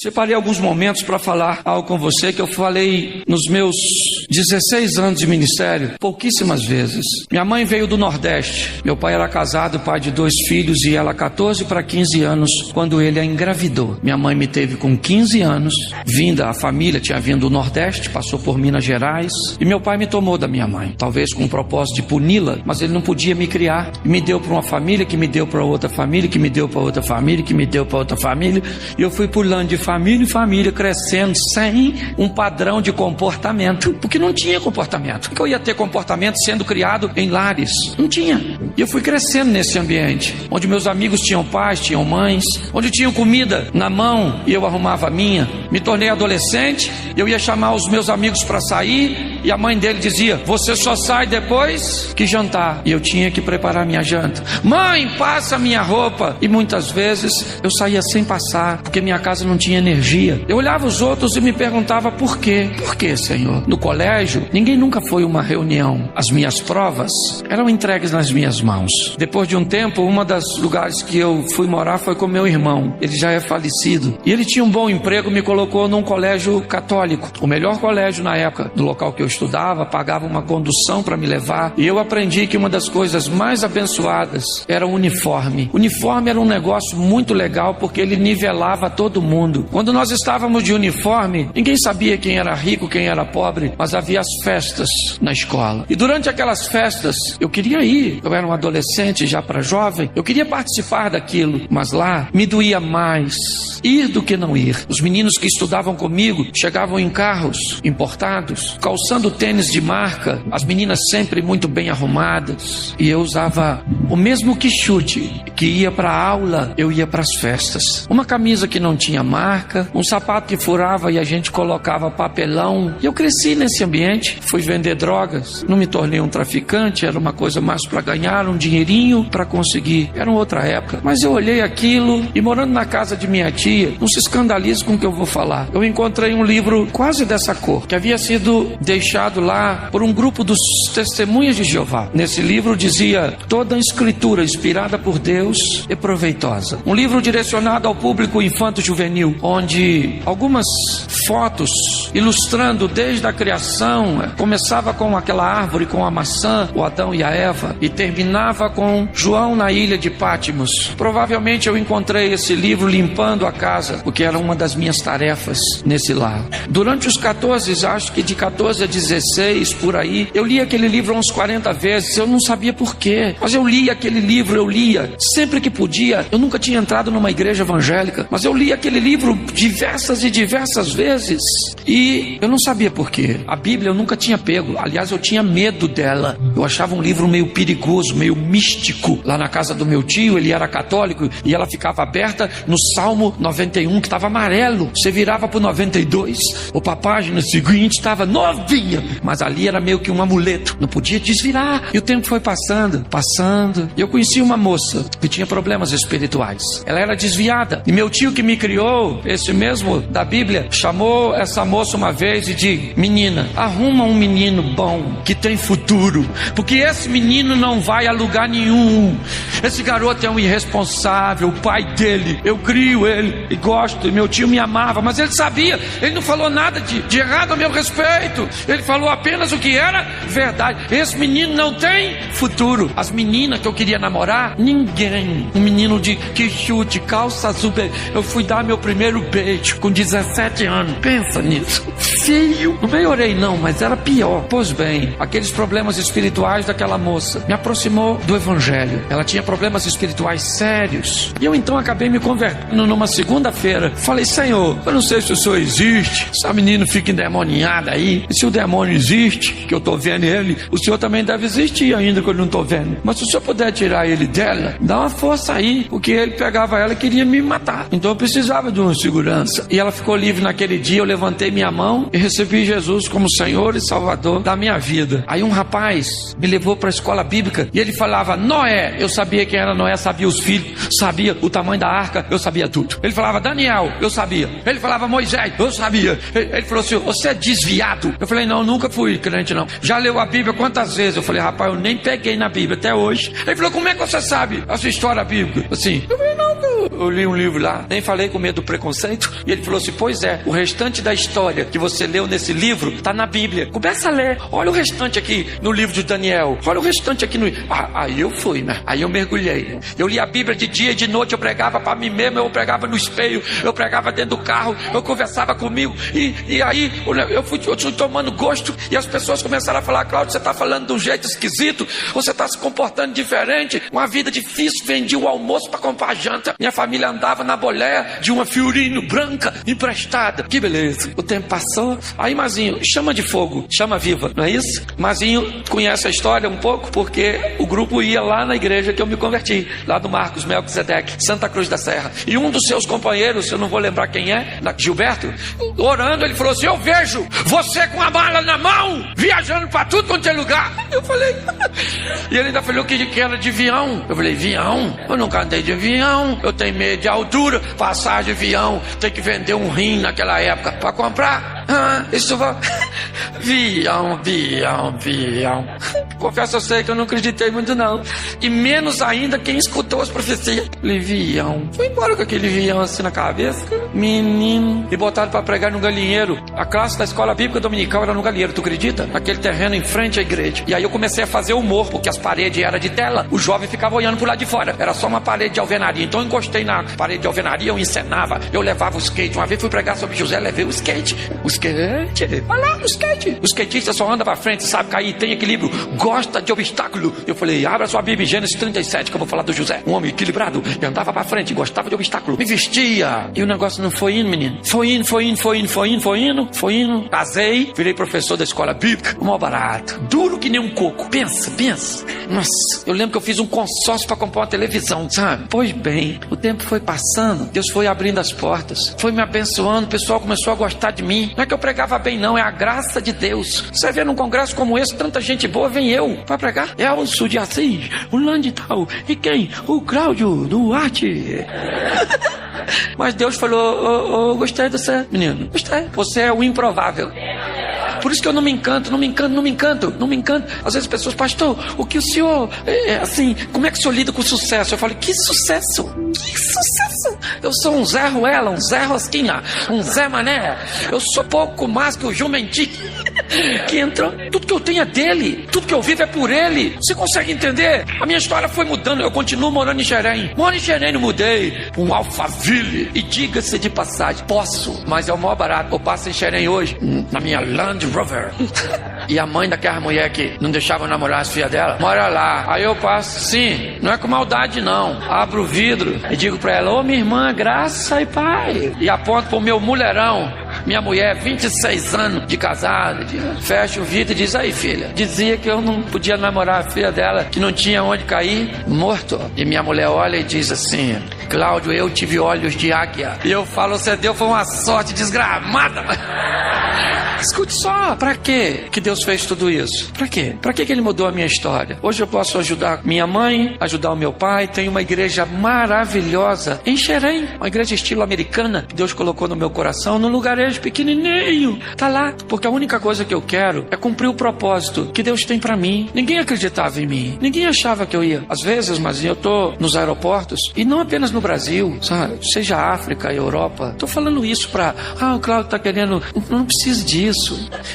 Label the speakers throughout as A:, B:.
A: Separei alguns momentos para falar algo com você que eu falei nos meus 16 anos de ministério, pouquíssimas vezes. Minha mãe veio do Nordeste. Meu pai era casado, pai de 2 filhos, e ela 14 para 15 anos quando ele a engravidou. Minha mãe me teve com 15 anos, a família tinha vindo do Nordeste, passou por Minas Gerais, e meu pai me tomou da minha mãe, talvez com o propósito de puni-la, mas ele não podia me criar, e me deu para uma família, que me deu para outra família, que me deu para outra família, que me deu para outra família, e eu fui pulando de família em família, crescendo sem um padrão de comportamento, porque não tinha comportamento. Porque eu ia ter comportamento sendo criado em lares? Não tinha. E eu fui crescendo nesse ambiente, onde meus amigos tinham pais, tinham mães, onde tinham comida na mão e eu arrumava a minha. Me tornei adolescente, eu ia chamar os meus amigos para sair e a mãe dele dizia: você só sai depois que jantar. E eu tinha que preparar minha janta. Mãe, passa minha roupa. E muitas vezes eu saía sem passar, porque minha casa não tinha energia. Eu olhava os outros e me perguntava por quê? Por quê, Senhor? No colégio, ninguém nunca foi uma reunião. As minhas provas eram entregues nas minhas mãos. Depois de um tempo, uma das lugares que eu fui morar foi com meu irmão. Ele já é falecido. E ele tinha um bom emprego, me colocou num colégio católico. O melhor colégio na época, do local que eu estudava, pagava uma condução para me levar. E eu aprendi que uma das coisas mais abençoadas era o uniforme. O uniforme era um negócio muito legal, porque ele nivelava todo mundo. Quando nós estávamos de uniforme, ninguém sabia quem era rico, quem era pobre, mas havia as festas na escola. E durante aquelas festas, eu queria ir. Eu era um adolescente já para jovem, eu queria participar daquilo, mas lá me doía mais ir do que não ir. Os meninos que estudavam comigo chegavam em carros importados, calçando tênis de marca, as meninas sempre muito bem arrumadas, e eu usava o mesmo quichute que ia para a aula, eu ia para as festas. Uma camisa que não tinha marca, um sapato que furava e a gente colocava papelão. E eu cresci nesse ambiente, fui vender drogas, não me tornei um traficante, era uma coisa mais para ganhar um dinheirinho para conseguir. Era uma outra época, mas eu olhei aquilo e, morando na casa de minha tia, não se escandalize com o que eu vou falar, eu encontrei um livro quase dessa cor, que havia sido deixado lá por um grupo dos Testemunhas de Jeová. Nesse livro dizia: toda a escritura inspirada por Deus é proveitosa. Um livro direcionado ao público infanto-juvenil, onde algumas fotos ilustrando desde a criação, começava com aquela árvore com a maçã, o Adão e a Eva, e terminava com João na ilha de Pátimos. Provavelmente eu encontrei esse livro limpando a casa, porque era uma das minhas tarefas nesse lar. Durante os 14, acho que de 14 a 16, por aí, eu li aquele livro uns 40 vezes, eu não sabia por quê, mas eu li aquele livro, eu lia sempre que podia. Eu nunca tinha entrado numa igreja evangélica, mas eu li aquele livro diversas e diversas vezes, e eu não sabia por quê. A Bíblia eu nunca tinha pego, aliás eu tinha medo dela, eu achava um livro meio perigoso, meio místico. Lá na casa do meu tio, ele era católico, e ela ficava aberta no Salmo 91, que estava amarelo. Você virava para o 92, a página seguinte estava novinha, mas ali era meio que um amuleto, não podia desvirar. E o tempo foi passando, e eu conheci uma moça que tinha problemas espirituais. Ela era desviada, e meu tio que me criou, esse mesmo da Bíblia, chamou essa moça uma vez e disse: menina, arruma um menino bom, que tem futuro, porque esse menino não vai a lugar nenhum. Esse garoto é um irresponsável, o pai dele, eu crio ele e gosto, e meu tio me amava, mas ele sabia, ele não falou nada de errado a meu respeito, ele falou apenas o que era verdade. Esse menino não tem futuro. As meninas que eu queria namorar, ninguém. Um menino de quichute, calça azul, eu fui dar meu primeiro beijo com 17 anos, pensa nisso, feio, não melhorei não, mas era pior. Pois bem, aqueles problemas espirituais daquela moça me aproximou do evangelho. Ela tinha problemas espirituais sérios, e eu então acabei me convertendo numa segunda-feira. Falei: Senhor, eu não sei se o Senhor existe, essa menina fica endemoniada aí, e se o demônio existe, que eu estou vendo ele, o Senhor também deve existir ainda que eu não estou vendo, mas se o Senhor puder tirar ele dela, dá uma força aí, porque ele pegava ela e queria me matar, então eu precisava de uma segurança. E ela ficou livre naquele dia. Eu levantei minha mão e recebi Jesus como Senhor e Salvador da minha vida. Aí um rapaz me levou para a escola bíblica, e ele falava Noé. Eu sabia quem era Noé, sabia os filhos, sabia o tamanho da arca, eu sabia tudo. Ele falava Daniel, eu sabia. Ele falava Moisés, eu sabia. Ele falou assim: você é desviado. Eu falei: não, nunca fui crente não. Já leu a Bíblia quantas vezes? Eu falei: rapaz, eu nem peguei na Bíblia até hoje. Ele falou: como é que você sabe essa história bíblica? Assim, eu falei: não, Eu li um livro lá, nem falei com medo do preconceito. E ele falou assim, pois é, o restante da história que você leu nesse livro está na Bíblia. Começa a ler, olha o restante aqui no livro de Daniel, olha o restante aqui no... Aí eu fui, né? Aí eu mergulhei. Eu li a Bíblia de dia e de noite, eu pregava para mim mesmo, eu pregava no espelho, eu pregava dentro do carro, eu conversava comigo. E aí eu fui tomando gosto e as pessoas começaram a falar, Cláudio, você está falando de um jeito esquisito, você está se comportando diferente, uma vida difícil, vendi o almoço para comprar janta, minha família andava na boleia de uma Fiorino branca emprestada, que beleza. O tempo passou, aí Mazinho, chama de fogo, chama viva, não é isso? Mazinho conhece a história um pouco, porque o grupo ia lá na igreja que eu me converti, lá do Marcos Melquisedeque, Santa Cruz da Serra, e um dos seus companheiros, eu não vou lembrar quem é, Gilberto, orando, ele falou assim, eu vejo você com a mala na mão, viajando para tudo quanto é lugar. Eu falei, e ele ainda falou que era de avião. Eu falei, avião? Eu nunca andei de avião, eu tenho medo de altura, passar de avião, tem que vender um rim naquela época para comprar. Isso vai... Avião. Confesso a você que eu não acreditei muito não. E menos ainda quem escutou as profecias. Falei, avião. Fui embora com aquele avião assim na cabeça. Menino. Me botaram para pregar no galinheiro. A classe da escola bíblica dominical era no galinheiro, tu acredita? Aquele terreno em frente à igreja. E aí eu comecei a fazer humor, porque as paredes eram de tela. O jovem ficava olhando por lá de fora. Era só uma parede de alvenaria. Então eu encostei na parede de alvenaria, eu encenava, eu levava o skate. Uma vez fui pregar sobre José, levei o skate. O skate. Olha lá, o skate. O skatista só anda pra frente, sabe cair, tem equilíbrio, gosta de obstáculo. Eu falei, abra sua Bíblia, Gênesis 37, que eu vou falar do José. Um homem equilibrado, e andava pra frente, gostava de obstáculo, me vestia. E o negócio não foi indo, menino. Foi indo. Casei, virei professor da escola bíblica. O maior barato, duro que nem um coco. Pensa. Nossa, eu lembro que eu fiz um consórcio pra comprar uma televisão, sabe? Pois bem, o tempo foi passando, Deus foi abrindo as portas, foi me abençoando, o pessoal começou a gostar de mim. Não é que eu pregava bem não, é a graça de Deus. Você vê num congresso como esse, tanta gente boa, vem eu pra pregar. Elcio de Assis, o Landtal, e quem? O Cláudio Duarte. Mas Deus falou, gostei de você, menino, gostei. Você é o improvável. Por isso que eu não me encanto. Às vezes as pessoas, pastor, o que o senhor, assim, como é que o senhor lida com o sucesso? Eu falo, que sucesso? Eu sou um Zé Ruela, um Zé Rosquinha, um Zé Mané. Eu sou pouco mais que o Jumentique, que entrou, tudo que eu tenho é dele, tudo que eu vivo é por ele. Você consegue entender? A minha história foi mudando, eu continuo morando em Xerém. Moro em Xerém, não mudei, um Alphaville. E diga-se de passagem, posso, mas é o maior barato. Eu passo em Xerém hoje, na minha Land Rover. E a mãe daquela mulher que não deixava eu namorar as filhas dela, mora lá. Aí eu passo, sim, não é com maldade não. Abro o vidro e digo pra ela, ô minha irmã, graça e pai. E aponto pro meu mulherão, minha mulher, 26 anos de casada. Fecha o vidro e diz, aí filha, dizia que eu não podia namorar a filha dela, que não tinha onde cair, morto. E minha mulher olha e diz assim, Cláudio, eu tive olhos de águia. E eu falo, você deu foi uma sorte desgramada. Escute só, pra quê que Deus fez tudo isso? Pra quê? Pra que Ele mudou a minha história? Hoje eu posso ajudar minha mãe, ajudar o meu pai. Tem uma igreja maravilhosa em Xerém, uma igreja estilo americana que Deus colocou no meu coração, num lugarejo pequenininho. Tá lá, porque a única coisa que eu quero é cumprir o propósito que Deus tem pra mim. Ninguém acreditava em mim, ninguém achava que eu ia. Às vezes, mas eu tô nos aeroportos, e não apenas no Brasil, sabe? Seja África, Europa. Tô falando isso pra, o Cláudio tá querendo, não precisa disso.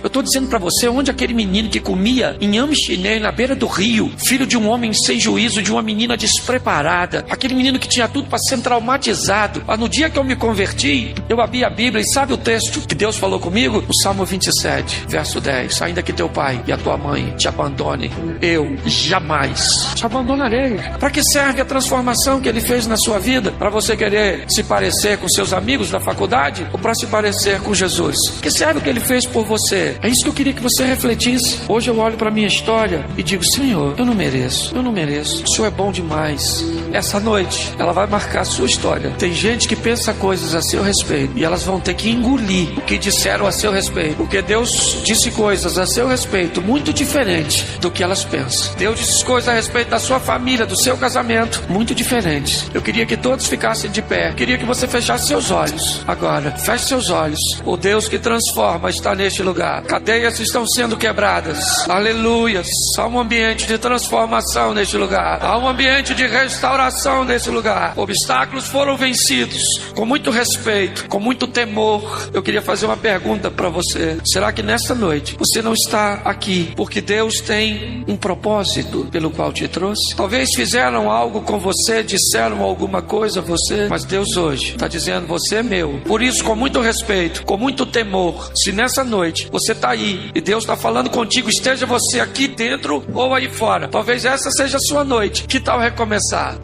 A: Eu tô dizendo pra você, onde aquele menino que comia inhame chinês na beira do rio, filho de um homem sem juízo, de uma menina despreparada, aquele menino que tinha tudo pra ser traumatizado. No dia que eu me converti, eu abri a Bíblia e sabe o texto que Deus falou comigo? No Salmo 27, verso 10, ainda que teu pai e a tua mãe te abandonem, eu jamais te abandonarei. Pra que serve a transformação que Ele fez na sua vida? Pra você querer se parecer com seus amigos da faculdade ou pra se parecer com Jesus? Que serve o que Ele fez por você? É isso que eu queria que você refletisse. Hoje eu olho para minha história e digo, Senhor, eu não mereço, o Senhor é bom demais. Essa noite, ela vai marcar a sua história. Tem gente que pensa coisas a seu respeito e elas vão ter que engolir o que disseram a seu respeito, porque Deus disse coisas a seu respeito muito diferentes do que elas pensam. Deus disse coisas a respeito da sua família, do seu casamento, muito diferentes. Eu queria que todos ficassem de pé. Queria que você fechasse seus olhos. Agora, feche seus olhos. O Deus que transforma está está neste lugar. Cadeias estão sendo quebradas. Aleluias. Há um ambiente de transformação neste lugar. Há um ambiente de restauração nesse lugar. Obstáculos foram vencidos com muito respeito, com muito temor. Eu queria fazer uma pergunta para você. Será que nesta noite você não está aqui porque Deus tem um propósito pelo qual te trouxe? Talvez fizeram algo com você, disseram alguma coisa a você, mas Deus hoje está dizendo: você é meu. Por isso, com muito respeito, com muito temor, se nessa noite você está aí e Deus está falando contigo, esteja você aqui dentro ou aí fora, talvez essa seja a sua noite. Que tal recomeçar?